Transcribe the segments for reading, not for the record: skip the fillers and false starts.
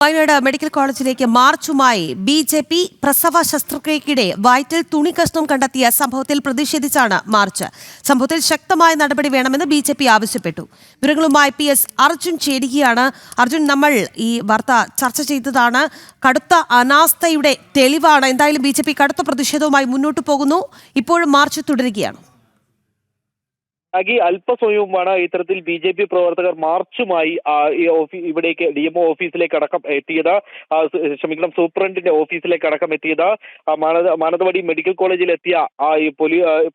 Wayanad medical കോളേജിലേക്ക് മാർച്ചുമായി BJP. പ്രസവ ശസ്ത്രക്രിയയ്ക്കിടെ വയറ്റിൽ തുണി കഷ്ണം കണ്ടെത്തിയ സംഭവത്തിൽ പ്രതിഷേധിച്ചാണ് മാർച്ച്. സംഭവത്തിൽ ശക്തമായ നടപടി വേണമെന്ന് ബി.ജെ.പി. ആവശ്യപ്പെട്ടു. വിവരങ്ങളുമായി പി.എസ്. അർജുൻ ചേരുകയാണ്. അർജുൻ, നമ്മൾ ഈ വാർത്ത ചർച്ച ചെയ്തതാണ്. കടുത്ത അനാസ്ഥയുടെ തെളിവാണ്. എന്തായാലും ബി.ജെ.പി. കടുത്ത പ്രതിഷേധവുമായി മുന്നോട്ട് പോകുന്നു. ഇപ്പോഴും മാർച്ച് തുടരുകയാണ്. അല്പസമയവുമാണ് ഇത്തരത്തിൽ ബി.ജെ.പി. പ്രവർത്തകർ മാർച്ചുമായി ഇവിടേക്ക് DMO ഓഫീസിലേക്ക് അടക്കം എത്തിയത്. സൂപ്രണ്ടിന്റെ ഓഫീസിലേക്ക് അടക്കം എത്തിയത്. മാനന്തവാടി മെഡിക്കൽ കോളേജിൽ എത്തിയ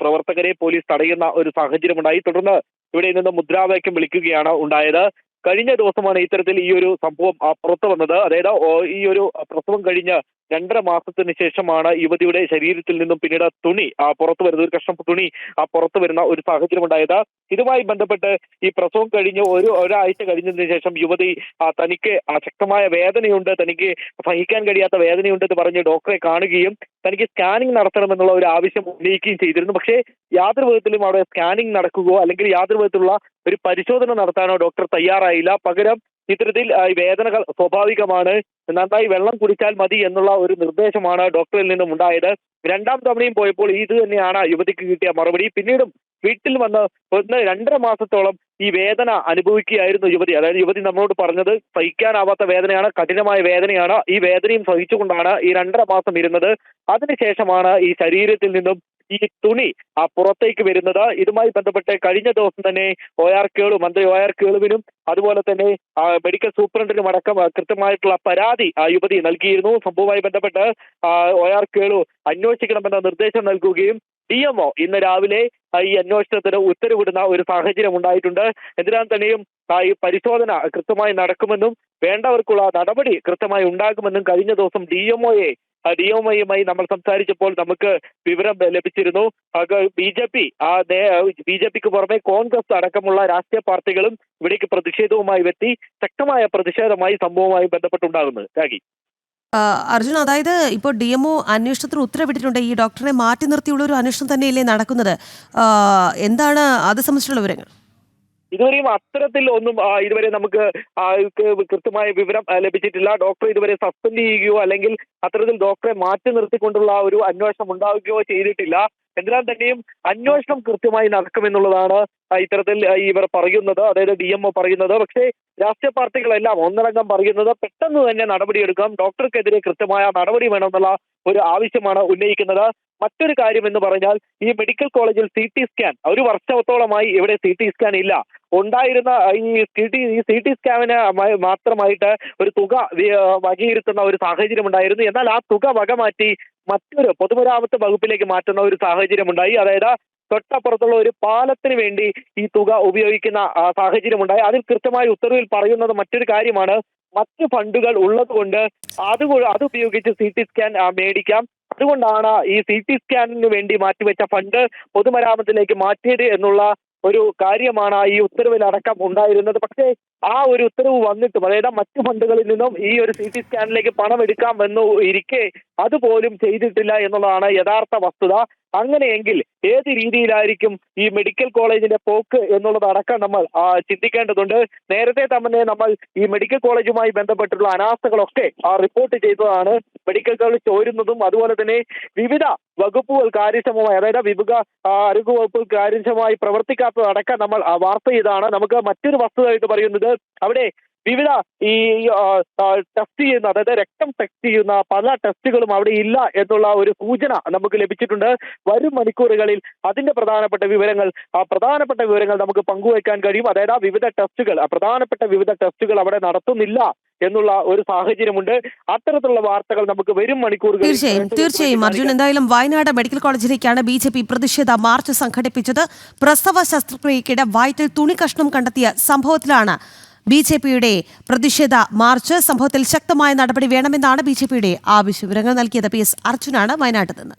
പ്രവർത്തകരെ പോലീസ് തടയുന്ന ഒരു സാഹചര്യമുണ്ടായി. തുടർന്ന് ഇവിടെ നിന്ന് മുദ്രാവാക്യം വിളിക്കുകയാണ് ഉണ്ടായത്. കഴിഞ്ഞ ദിവസമാണ് ഇത്തരത്തിൽ ഈ ഒരു സംഭവം പുറത്തു വന്നത്. അതായത് ഈ ഒരു പ്രസവം കഴിഞ്ഞ് 2.5 മാസത്തിന് ശേഷമാണ് യുവതിയുടെ ശരീരത്തിൽ നിന്നും പിന്നീട് തുണി പുറത്തു വരുന്ന ഒരു കഷ്ണം തുണി പുറത്തു വരുന്ന ഒരു സാഹചര്യം ഉണ്ടായത്. ഇതുമായി ബന്ധപ്പെട്ട് ഈ പ്രസവം കഴിഞ്ഞ് ഒരാഴ്ച കഴിഞ്ഞതിന് ശേഷം യുവതി തനിക്ക് ശക്തമായ വേദനയുണ്ട്, തനിക്ക് സഹിക്കാൻ കഴിയാത്ത വേദനയുണ്ടെന്ന് പറഞ്ഞ് ഡോക്ടറെ കാണുകയും തനിക്ക് സ്കാനിങ് നടത്തണമെന്നുള്ള ഒരു ആവശ്യം ഉന്നയിക്കുകയും ചെയ്തിരുന്നു. പക്ഷേ യാതൊരു വിധത്തിലും അവിടെ സ്കാനിങ് നടക്കുകയോ അല്ലെങ്കിൽ യാതൊരു വിധത്തിലുള്ള ഒരു പരിശോധന നടത്താനോ ഡോക്ടർ തയ്യാറായില്ല. പകരം ഇത്തരത്തിൽ വേദനകൾ സ്വാഭാവികമാണ്, നന്നായി വെള്ളം കുടിച്ചാൽ മതി എന്നുള്ള ഒരു നിർദ്ദേശമാണ് ഡോക്ടറിൽ നിന്നും ഉണ്ടായത്. 2ാം തവണയും പോയപ്പോൾ ഇത് തന്നെയാണ് യുവതിക്ക് കിട്ടിയ മറുപടി. പിന്നീടും വീട്ടിൽ വന്ന് 2.5 മാസത്തോളം ഈ വേദന അനുഭവിക്കുകയായിരുന്നു യുവതി. അതായത് യുവതി നമ്മളോട് പറഞ്ഞത് സഹിക്കാനാവാത്ത വേദനയാണ്, കഠിനമായ വേദനയാണ്. ഈ വേദനയും സഹിച്ചുകൊണ്ടാണ് ഈ 2.5 മാസം ഇരുന്നത്. അതിനുശേഷമാണ് ഈ ശരീരത്തിൽ നിന്നും ഈ തുണി പുറത്തേക്ക് വരുന്നത്. ഇതുമായി ബന്ധപ്പെട്ട് കഴിഞ്ഞ ദിവസം തന്നെ മന്ത്രി OR കേളുവിനും അതുപോലെ തന്നെ മെഡിക്കൽ സൂപ്രണ്ടിനും അടക്കം കൃത്യമായിട്ടുള്ള പരാതി യുവതി നൽകിയിരുന്നു. സംഭവവുമായി ബന്ധപ്പെട്ട് OR കേളു അന്വേഷിക്കണമെന്ന നിർദ്ദേശം നൽകുകയും DMO ഇന്ന് രാവിലെ ഈ അന്വേഷണത്തിന് ഉത്തരവിടുന്ന ഒരു സാഹചര്യം ഉണ്ടായിട്ടുണ്ട്. എന്തിനാൽ തന്നെയും ഈ പരിശോധന കൃത്യമായി നടക്കുമെന്നും വേണ്ടവർക്കുള്ള നടപടി കൃത്യമായി ഉണ്ടാകുമെന്നും കഴിഞ്ഞ ദിവസം DMOയുമായി നമ്മൾ സംസാരിച്ചപ്പോൾ നമുക്ക് വിവരം ലഭിച്ചിരുന്നു. ബി.ജെ.പിക്ക് പുറമെ കോൺഗ്രസ് അടക്കമുള്ള രാഷ്ട്രീയ പാർട്ടികളും ഇവിടേക്ക് പ്രതിഷേധവുമായി എത്തി. ശക്തമായ പ്രതിഷേധമായി സംഭവവുമായി ബന്ധപ്പെട്ടുണ്ടാകുന്നത്. അർജുൻ, അതായത് ഇപ്പോൾ DMO അന്വേഷണത്തിന് ഉത്തരവിട്ടിട്ടുണ്ട്. ഈ ഡോക്ടറെ മാറ്റി നിർത്തിയുള്ള ഒരു അന്വേഷണം തന്നെയല്ലേ നടക്കുന്നത്? എന്താണ് അത് സംബന്ധിച്ചുള്ള വിവരങ്ങൾ? ഇതുവരെയും അത്തരത്തിൽ ഒന്നും ഇതുവരെ നമുക്ക് കൃത്യമായ വിവരം ലഭിച്ചിട്ടില്ല. ഡോക്ടറെ ഇതുവരെ സസ്പെൻഡ് ചെയ്യുകയോ അല്ലെങ്കിൽ അത്തരത്തിൽ ഡോക്ടറെ മാറ്റി നിർത്തിക്കൊണ്ടുള്ള ഒരു അന്വേഷണം ഉണ്ടാവുകയോ ചെയ്തിട്ടില്ല. എന്നാൽ തന്നെയും അന്വേഷണം കൃത്യമായി നടക്കുമെന്നുള്ളതാണ് ഇത്തരത്തിൽ ഇവർ പറയുന്നത്, അതായത് DMO പറയുന്നത്. പക്ഷേ രാഷ്ട്രീയ പാർട്ടികളെല്ലാം ഒന്നടങ്കം പറയുന്നത് പെട്ടെന്ന് തന്നെ നടപടിയെടുക്കാം, ഡോക്ടർക്കെതിരെ കൃത്യമായ നടപടി വേണമെന്നുള്ള ഒരു ആവശ്യമാണ് ഉന്നയിക്കുന്നത്. മറ്റൊരു കാര്യം എന്ന് പറഞ്ഞാൽ ഈ മെഡിക്കൽ കോളേജിൽ CT സ്കാൻ 1 വർഷത്തോളമായി ഇവിടെ CT സ്കാൻ ഇല്ല. ഉണ്ടായിരുന്ന ഈ CT സ്കാനിന് മാത്രമായിട്ട് ഒരു തുക വകയിരുത്തുന്ന ഒരു സാഹചര്യം ഉണ്ടായിരുന്നു. എന്നാൽ ആ തുക വകമാറ്റി മറ്റൊരു പൊതുമരാമത്ത് വകുപ്പിലേക്ക് മാറ്റുന്ന ഒരു സാഹചര്യം ഉണ്ടായി. അതായത് തൊട്ടപ്പുറത്തുള്ള ഒരു പാലത്തിന് വേണ്ടി ഈ തുക ഉപയോഗിക്കുന്ന സാഹചര്യമുണ്ടായി. അതിൽ കൃത്യമായ ഉത്തരവിൽ പറയുന്നത് മറ്റൊരു കാര്യമാണ്, മറ്റ് ഫണ്ടുകൾ ഉള്ളത് കൊണ്ട് അത് ഉപയോഗിച്ച് CT സ്കാൻ മേടിക്കാം. അതുകൊണ്ടാണ് ഈ CT സ്കാനിന് വേണ്ടി മാറ്റിവെച്ച ഫണ്ട് പൊതുമരാമത്തിലേക്ക് മാറ്റിയത് എന്നുള്ള ഒരു കാര്യമാണ് ഈ ഉത്തരവിൽ അടക്കം ഉണ്ടായിരുന്നത്. പക്ഷേ ആ ഒരു ഉത്തരവ് വന്നിട്ടും, അതായത് മറ്റു ഫണ്ടുകളിൽ നിന്നും ഈ ഒരു CT സ്കാനിലേക്ക് പണം എടുക്കാം എന്ന് ഇരിക്കെ അതുപോലും ചെയ്തിട്ടില്ല എന്നുള്ളതാണ് യഥാർത്ഥ വസ്തുത. അങ്ങനെയെങ്കിൽ ഏത് രീതിയിലായിരിക്കും ഈ മെഡിക്കൽ കോളേജിന്റെ പോക്ക് എന്നുള്ളത് അടക്കം നമ്മൾ ചിന്തിക്കേണ്ടതുണ്ട്. നേരത്തെ തന്നെ നമ്മൾ ഈ മെഡിക്കൽ കോളേജുമായി ബന്ധപ്പെട്ടുള്ള അനാസ്ഥകളൊക്കെ റിപ്പോർട്ട് ചെയ്തതാണ്. മെഡിക്കൽ കോളേജ് ചോരുന്നതും അതുപോലെ തന്നെ വിവിധ വകുപ്പുകൾ കാര്യക്ഷമമായി, അതായത് വിവിധ ആരോഗ്യ വകുപ്പുകൾ കാര്യക്ഷമമായി പ്രവർത്തിക്കാത്തതടക്കം നമ്മൾ വാർത്ത ചെയ്താണ്. നമുക്ക് മറ്റൊരു വസ്തുതയായിട്ട് പറയുന്നത്, അവിടെ വിവിധ ഈ ടെസ്റ്റ് ചെയ്യുന്ന, അതായത് രക്തം ടെസ്റ്റ് ചെയ്യുന്ന പല ടെസ്റ്റുകളും അവിടെ ഇല്ല എന്നുള്ള ഒരു സൂചന നമുക്ക് ലഭിച്ചിട്ടുണ്ട്. വരും മണിക്കൂറുകളിൽ അതിന്റെ പ്രധാനപ്പെട്ട വിവരങ്ങൾ നമുക്ക് പങ്കുവയ്ക്കാൻ കഴിയും. അതായത് പ്രധാനപ്പെട്ട വിവിധ ടെസ്റ്റുകൾ അവിടെ നടത്തുന്നില്ല എന്നുള്ള ഒരു സാഹചര്യമുണ്ട്. അത്തരത്തിലുള്ള വാർത്തകൾ നമുക്ക് വരും മണിക്കൂറുകളിൽ തീർച്ചയായും അർജുൻ, എന്തായാലും വയനാട് മെഡിക്കൽ കോളേജിലേക്കാണ് ബി.ജെ.പി. പ്രതിഷേധ മാർച്ച് സംഘടിപ്പിച്ചത്. പ്രസവ ശസ്ത്രക്രിയയ്ക്കിടെ വയറ്റിൽ തുണി കഷ്ണം കണ്ടെത്തിയ സംഭവത്തിലാണ് ബി.ജെ.പിയുടെ പ്രതിഷേധ മാർച്ച്. സംഭവത്തിൽ ശക്തമായ നടപടി വേണമെന്നാണ് ബി.ജെ.പിയുടെ ആവശ്യം. വിവരങ്ങൾ നൽകിയത് പി.എസ്. അർജുനാണ് വയനാട്ടിൽ നിന്ന്.